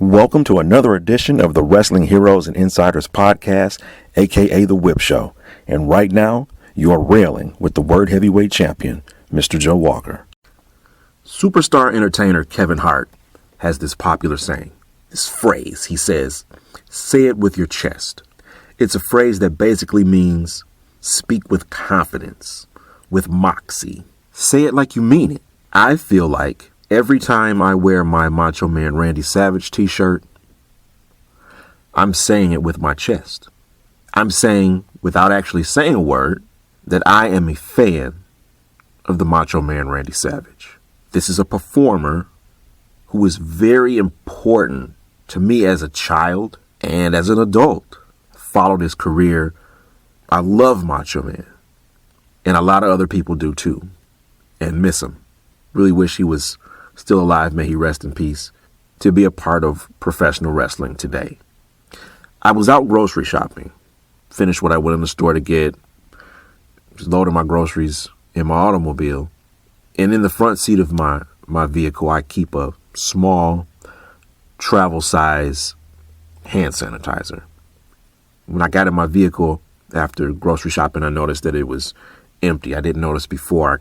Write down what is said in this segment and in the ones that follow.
Welcome to another edition of the Wrestling Heroes and Insiders podcast, aka The Whip Show. And right now, you are railing with the World Heavyweight Champion, Mr. Joe Walker. Superstar entertainer Kevin Hart has this popular saying, this phrase. He says, "Say it with your chest." It's a phrase that basically means speak with confidence, with moxie. Say it like you mean it. I feel like every time I wear my Macho Man Randy Savage t-shirt, I'm saying it with my chest. I'm saying, without actually saying a word, that I am a fan of the Macho Man Randy Savage. This is a performer who is very important to me as a child and as an adult. I followed his career. I love Macho Man. And a lot of other people do too. And miss him. Really wish he was still alive, may he rest in peace, to be a part of professional wrestling today. I was out grocery shopping, finished what I went in the store to get, just loaded my groceries in my automobile, and in the front seat of my vehicle, I keep a small travel size hand sanitizer. When I got in my vehicle after grocery shopping, I noticed that it was empty. I didn't notice before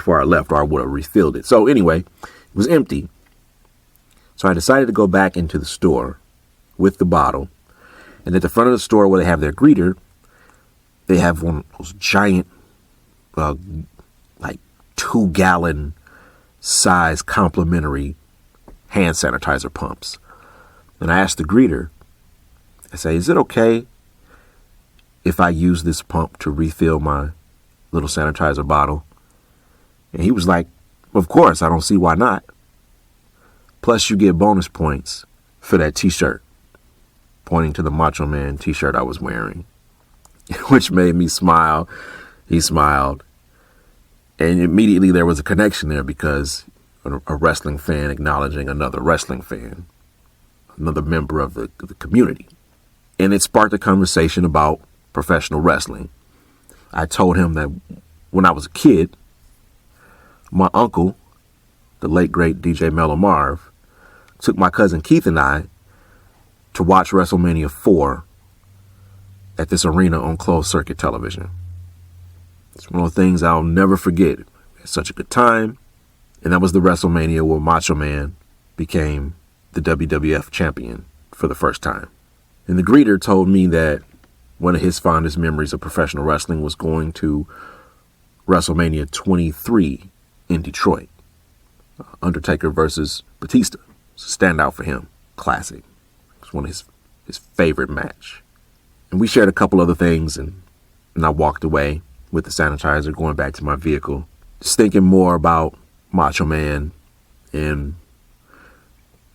I left, or I would have refilled it. So anyway, it was empty. So I decided to go back into the store with the bottle. And at the front of the store where they have their greeter, they have one of those giant, like 2-gallon size complimentary hand sanitizer pumps. And I asked the greeter, I say, "Is it okay if I use this pump to refill my little sanitizer bottle?" And he was like, "Of course, I don't see why not. Plus, you get bonus points for that t-shirt," pointing to the Macho Man t-shirt I was wearing, which made me smile. He smiled. And immediately there was a connection there because a wrestling fan acknowledging another wrestling fan, another member of the community. And it sparked a conversation about professional wrestling. I told him that when I was a kid, my uncle, the late great DJ Mellow Marv, took my cousin Keith and I to watch WrestleMania 4 at this arena on closed circuit television. It's one of the things I'll never forget. We had such a good time. And that was the WrestleMania where Macho Man became the WWF champion for the first time. And the greeter told me that one of his fondest memories of professional wrestling was going to WrestleMania 23 in Detroit. Undertaker versus Batista. It's a standout for him. Classic. It's one of his favorite match. And we shared a couple other things, and I walked away with the sanitizer, going back to my vehicle, just thinking more about Macho Man and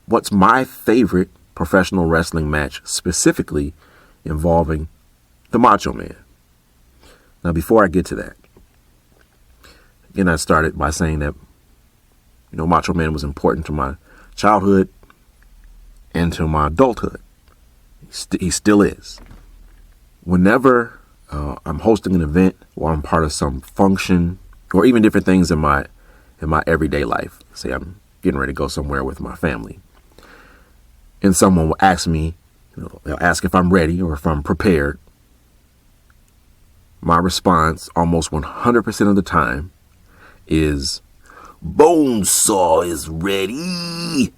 what's my favorite professional wrestling match specifically involving the Macho Man. Now, before I get to that, again, I started by saying that, Macho Man was important to my childhood and to my adulthood. He still is. Whenever I'm hosting an event or I'm part of some function or even different things in my everyday life, say I'm getting ready to go somewhere with my family, and someone will ask me, they'll ask if I'm ready or if I'm prepared. My response almost 100% of the time is, "Bonesaw is ready."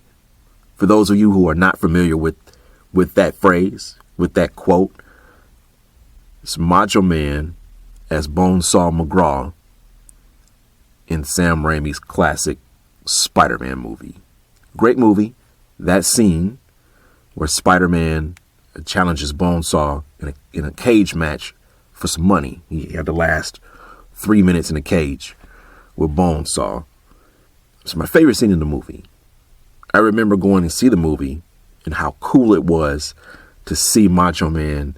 For those of you who are not familiar with that phrase, with that quote, it's Macho Man as Bonesaw McGraw in Sam Raimi's classic Spider-Man movie. Great movie. That scene where Spider-Man challenges Bonesaw in a cage match for some money. He had to last 3 minutes in a cage with Bonesaw. It's my favorite scene in the movie. I remember going to see the movie and how cool it was to see Macho Man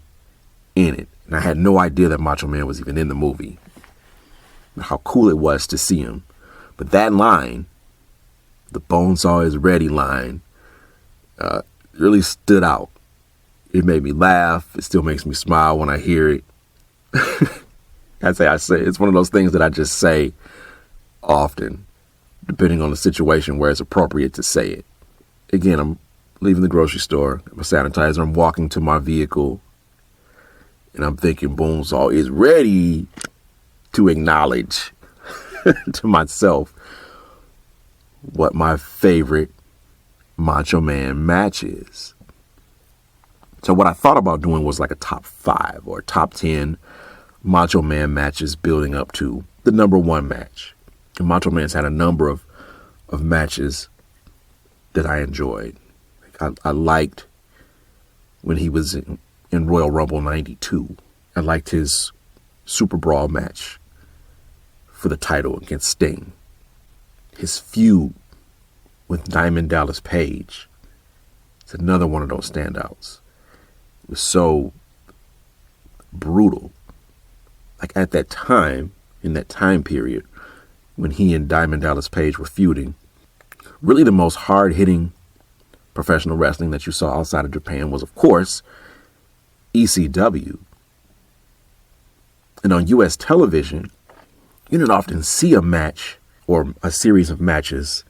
in it. And I had no idea that Macho Man was even in the movie. And how cool it was to see him. But that line, the "Bonesaw is ready" line, really stood out. It made me laugh. It still makes me smile when I hear it. I say it's one of those things that I just say often, depending on the situation where it's appropriate to say it. Again, I'm leaving the grocery store, my sanitizer. I'm walking to my vehicle, and I'm thinking Bonesaw is ready to acknowledge to myself what my favorite Macho Man match is. So what I thought about doing was like a top 5 or top 10 Macho Man matches building up to the number 1 match. And Macho Man's had a number of matches that I enjoyed. I liked when he was in Royal Rumble 92. I liked his Super Brawl match for the title against Sting. His feud with Diamond Dallas Page. It's another one of those standouts. It was so brutal. Like at that time, in that time period, when he and Diamond Dallas Page were feuding, really the most hard-hitting professional wrestling that you saw outside of Japan was, of course, ECW. And on U.S. television, you didn't often see a match or a series of matches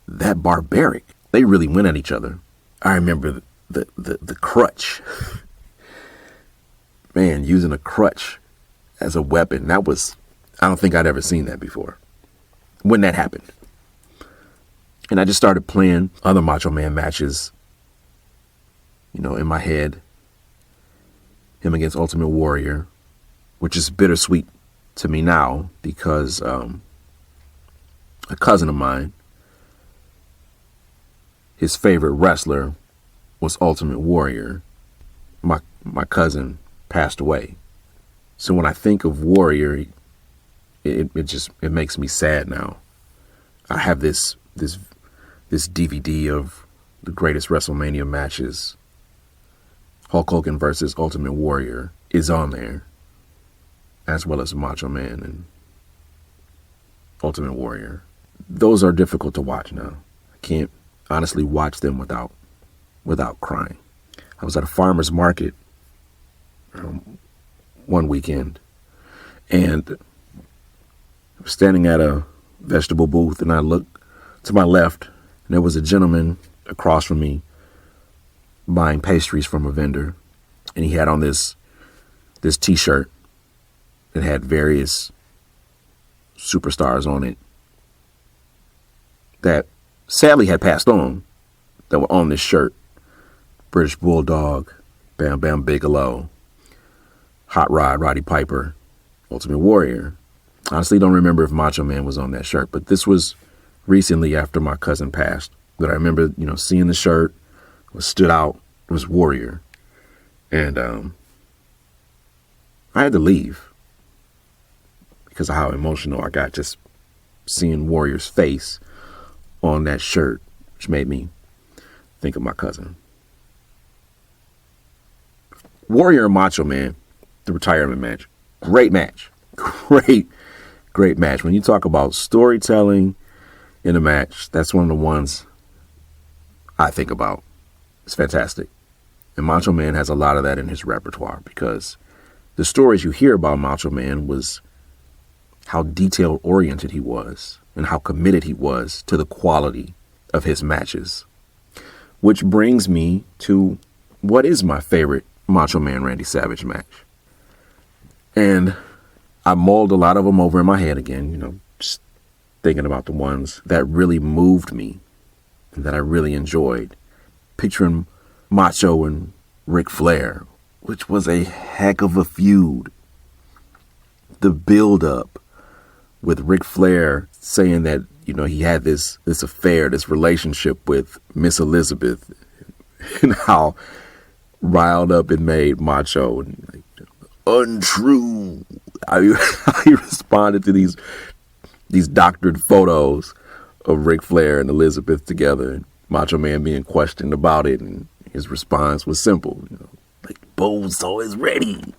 that barbaric. They really went at each other. I remember the crutch. Man, using a crutch as a weapon. That was, I don't think I'd ever seen that before when that happened. And I just started playing other Macho Man matches, in my head. Him against Ultimate Warrior, which is bittersweet to me now because a cousin of mine, his favorite wrestler was Ultimate Warrior. My cousin passed away. So when I think of Warrior, it makes me sad now. I have this DVD of the greatest WrestleMania matches. Hulk Hogan versus Ultimate Warrior is on there, as well as Macho Man and Ultimate Warrior. Those are difficult to watch now. I can't honestly watch them without crying. I was at a farmer's market one weekend, and I was standing at a vegetable booth, and I looked to my left, and there was a gentleman across from me buying pastries from a vendor, and he had on this t-shirt that had various superstars on it that sadly had passed on, that were on this shirt. British Bulldog, Bam Bam Bigelow, Hot Rod, Roddy Piper, Ultimate Warrior. Honestly, don't remember if Macho Man was on that shirt, but this was recently after my cousin passed. But I remember, seeing the shirt, what stood out was Warrior. And I had to leave because of how emotional I got just seeing Warrior's face on that shirt, which made me think of my cousin. Warrior and Macho Man, the retirement match. Great match. Great match. When you talk about storytelling in a match, that's one of the ones I think about. It's fantastic. And Macho Man has a lot of that in his repertoire because the stories you hear about Macho Man was how detail-oriented he was and how committed he was to the quality of his matches. Which brings me to what is my favorite Macho Man Randy Savage match. And I mulled a lot of them over in my head again, just thinking about the ones that really moved me and that I really enjoyed. Picturing Macho and Ric Flair, which was a heck of a feud. The build-up with Ric Flair saying that, he had this affair, this relationship with Miss Elizabeth, and how riled up it made Macho, and untrue. How he responded to these doctored photos of Ric Flair and Elizabeth together, and Macho Man being questioned about it, and his response was simple, Bonesaw is ready.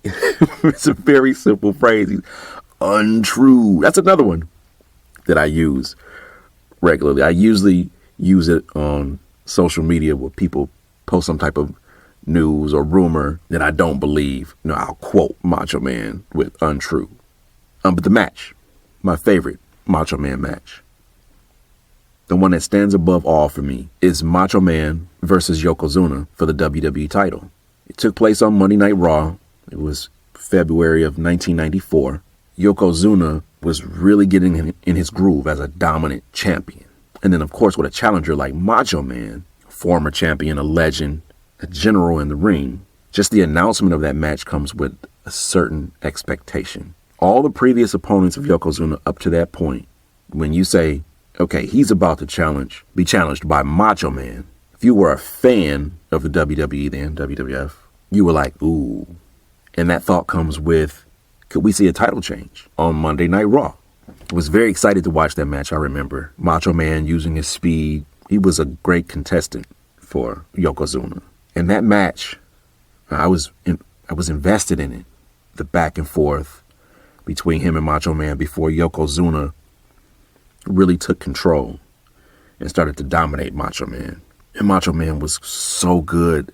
It's a very simple phrase. Untrue. That's another one that I use regularly. I usually use it on social media where people post some type of news or rumor that I don't believe. I'll quote Macho Man with untrue. But the match, my favorite Macho Man match. the one that stands above all for me, is Macho Man versus Yokozuna for the WWE title. It took place on Monday Night Raw. It was February of 1994. Yokozuna was really getting in his groove as a dominant champion. And then, of course, with a challenger like Macho Man, former champion, a legend, a general in the ring, just the announcement of that match comes with a certain expectation. All the previous opponents of Yokozuna up to that point, when you say, okay, he's about to be challenged by Macho Man, if you were a fan of the WWE then, WWF, you were like, ooh. And that thought comes with, could we see a title change on Monday Night Raw? I was very excited to watch that match, I remember. Macho Man using his speed. He was a great contestant for Yokozuna. And that match, I was invested in it. The back and forth between him and Macho Man before Yokozuna really took control and started to dominate Macho Man. And Macho Man was so good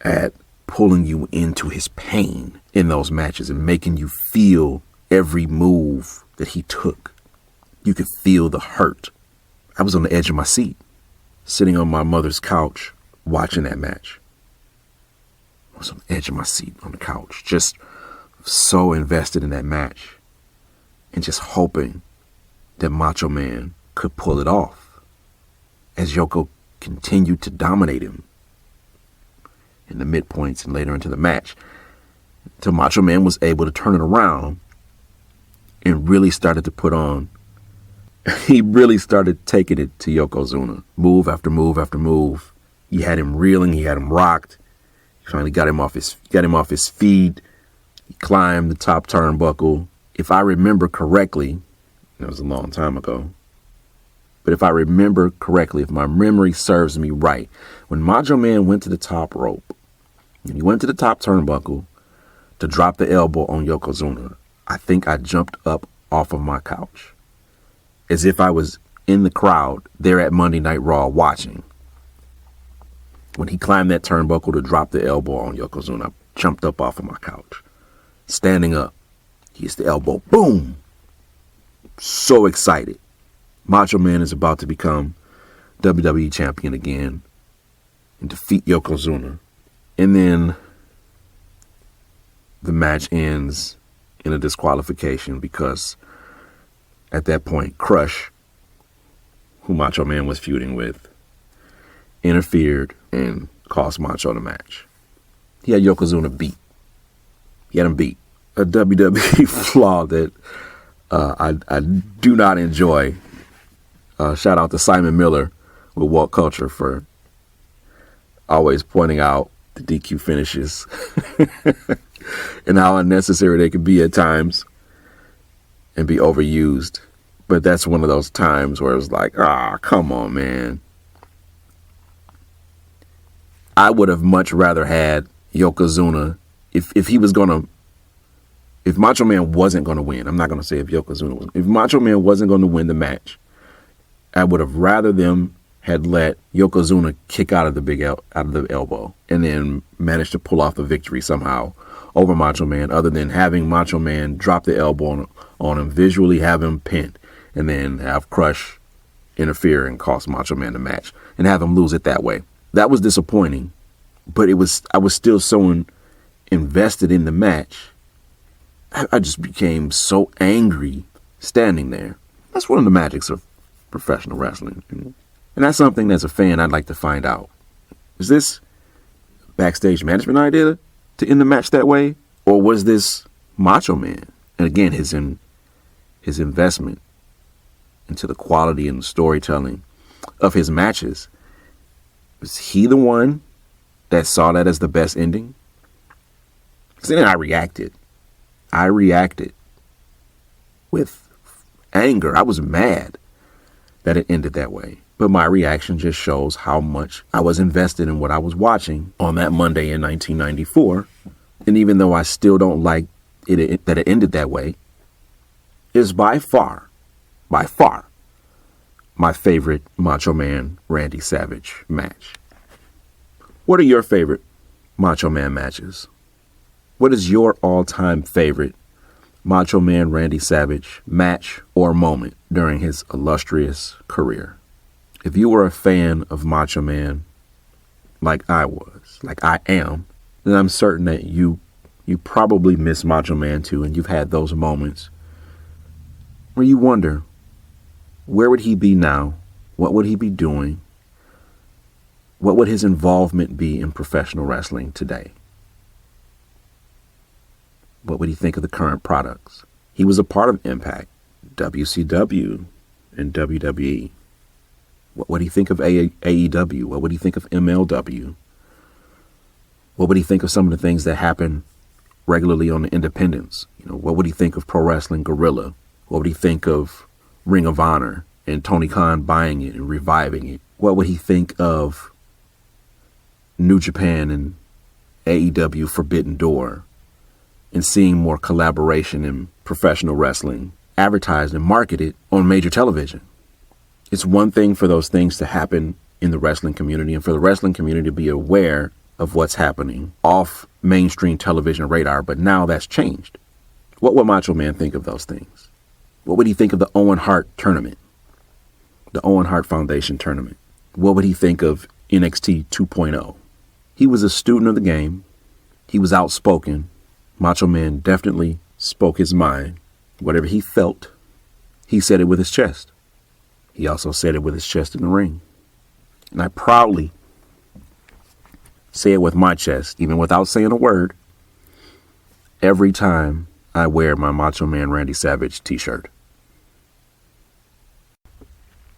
at pulling you into his pain in those matches and making you feel every move that he took. You could feel the hurt. I was on the edge of my seat, sitting on my mother's couch, watching that match. I was on the edge of my seat on the couch, just so invested in that match and just hoping that Macho Man could pull it off as Yoko continued to dominate him in the midpoints and later into the match, until Macho Man was able to turn it around and really started to put on. He really started taking it to Yokozuna, move after move after move. He had him reeling, he had him rocked. He finally got him off his feet. He climbed the top turnbuckle. If I remember correctly, that was a long time ago, but if I remember correctly, if my memory serves me right, when Macho Man went to the top rope, and he went to the top turnbuckle to drop the elbow on Yokozuna, I think I jumped up off of my couch as if I was in the crowd there at Monday Night Raw watching. When he climbed that turnbuckle to drop the elbow on Yokozuna, I jumped up off of my couch. Standing up, he hits the elbow, boom! So excited. Macho Man is about to become WWE champion again and defeat Yokozuna. And then the match ends in a disqualification because at that point, Crush, who Macho Man was feuding with, interfered and cost Macho the match. He had Yokozuna beat. He had him beat. A WWE flaw that I do not enjoy. Shout out to Simon Miller with Walt Culture for always pointing out the DQ finishes and how unnecessary they could be at times and be overused. But that's one of those times where it was like, come on, man. I would have much rather had Yokozuna if Macho Man wasn't going to win. I'm not going to say if Yokozuna was. If Macho Man wasn't going to win the match, I would have rather them had let Yokozuna kick out of the elbow and then manage to pull off the victory somehow over Macho Man, other than having Macho Man drop the elbow on him, visually have him pinned, and then have Crush interfere and cost Macho Man the match and have him lose it that way. That was disappointing, but I was still so invested in the match. I just became so angry standing there. That's one of the magics of professional wrestling. And that's something as a fan I'd like to find out. Is this backstage management idea to end the match that way? Or was this Macho Man? And again, his investment into the quality and the storytelling of his matches. Was he the one that saw that as the best ending? Because then I reacted with anger. I was mad that it ended that way. But my reaction just shows how much I was invested in what I was watching on that Monday in 1994. And even though I still don't like it that it ended that way, is by far, my favorite Macho Man Randy Savage match. What are your favorite Macho Man matches? What is your all-time favorite Macho Man Randy Savage match or moment during his illustrious career. If you were a fan of Macho Man like I was, like I am, then I'm certain that you probably miss Macho Man too, and you've had those moments where you wonder, where would he be now? What would he be doing? What would his involvement be in professional wrestling today? What would he think of the current products? He was a part of Impact, WCW, and WWE. What would he think of AEW? What would he think of MLW? What would he think of some of the things that happen regularly on the independents? What would he think of Pro Wrestling Guerrilla? What would he think of Ring of Honor and Tony Khan buying it and reviving it? What would he think of New Japan and AEW Forbidden Door and seeing more collaboration in professional wrestling advertised and marketed on major television? It's one thing for those things to happen in the wrestling community and for the wrestling community to be aware of what's happening off mainstream television radar, but now that's changed. What would Macho Man think of those things? What would he think of the Owen Hart tournament? The Owen Hart Foundation tournament? What would he think of NXT 2.0? He was a student of the game. He was outspoken. Macho Man definitely spoke his mind. Whatever he felt, he said it with his chest. He also said it with his chest in the ring. And I proudly say it with my chest, even without saying a word, every time I wear my Macho Man Randy Savage t-shirt.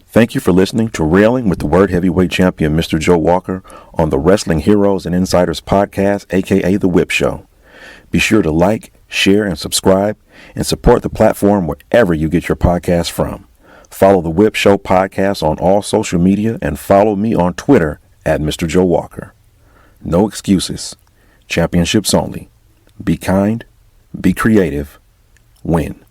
Thank you for listening to Railing with the World Heavyweight Champion, Mr. Joe Walker, on the Wrestling Heroes and Insiders podcast, aka The Whip Show. Be sure to like, share, and subscribe, and support the platform wherever you get your podcasts from. Follow the Whip Show podcast on all social media and follow me on Twitter at Mr. Joe Walker. No excuses. Championships only. Be kind, be creative, win.